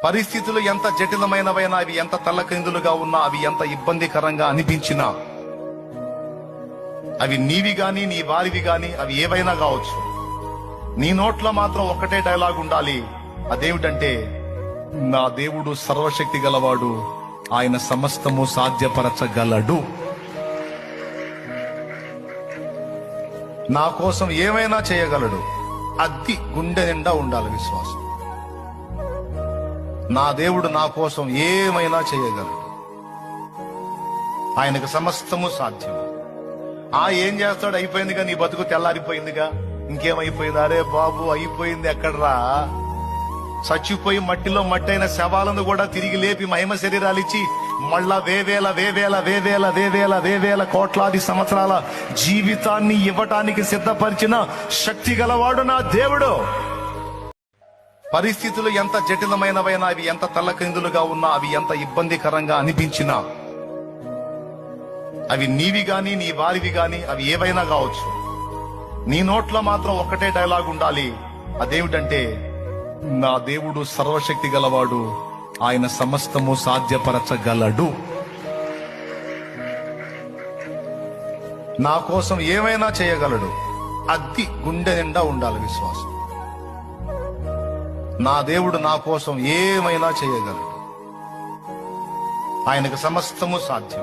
పరిస్థితులు ఎంత జటిలమైనవైనా, అవి ఎంత తల్లకిందులుగా ఉన్నా, అవి ఎంత ఇబ్బందికరంగా అనిపించినా, అవి నీవి గాని నీ వారివి గాని, అవి ఏవైనా కావచ్చు, నీ నోట్లో మాత్రం ఒక్కటే డైలాగ్ ఉండాలి. అదేమిటంటే, నా దేవుడు సర్వశక్తి గలవాడు, ఆయన సమస్తము సాధ్యపరచగలడు. నా కోసం ఏమైనా చేయగలడు. అది గుండె నిండా ఉండాలి విశ్వాసం. నా దేవుడు నా కోసం ఏమైనా చేయగలడు. ఆయనకు సమస్తము సాధ్యం. ఏం చేస్తాడు? అయిపోయిందిగా, నీ బతుకు తెల్లారిపోయిందిగా, ఇంకేమైపోయింది? అరే బాబు, అయిపోయింది ఎక్కడ్రా? చచ్చిపోయి మట్టిలో మట్టైన శవాలను కూడా తిరిగి లేపి మహిమ శరీరాలిచ్చి మళ్ళా వేవేల కోట్లాది సంవత్సరాల జీవితాన్ని ఇవ్వటానికి సిద్ధపరిచిన శక్తి గలవాడు నా దేవుడు. పరిస్థితులు ఎంత జటిలమైనవైనా, అవి ఎంత తల్లకిందులుగా ఉన్నా, అవి ఎంత ఇబ్బందికరంగా అనిపించినా, అవి నీవి గాని నీ వారివి గాని, అవి ఏవైనా కావచ్చు, నీ నోట్లో మాత్రం ఒక్కటే డైలాగ్ ఉండాలి. అదేమిటంటే, నా దేవుడు సర్వశక్తి గలవాడు, ఆయన సమస్తము సాధ్యపరచగలడు. నా కోసం ఏమైనా చేయగలడు. అది గుండె నిండా ఉండాలి విశ్వాసం. నా దేవుడు నా కోసం ఏమైనా చేయగలడు. ఆయనకు సమస్తము సాధ్యం.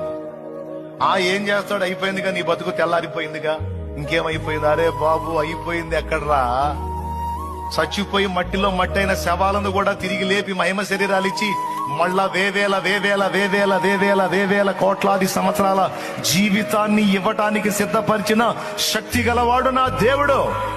ఏం చేస్తాడు? అయిపోయిందిగా, నీ బతుకు తెల్లారిపోయిందిగా, ఇంకేమైపోయింది? అరే బాబు, అయిపోయింది ఎక్కడ్రా? చచ్చిపోయి మట్టిలో మట్టైన శవాలను కూడా తిరిగి లేపి మహిమ శరీరాలిచ్చి మళ్ళా వేవేల కోట్లాది సంవత్సరాల జీవితాన్ని ఇవ్వటానికి సిద్ధపరిచిన శక్తి గలవాడు నా దేవుడు.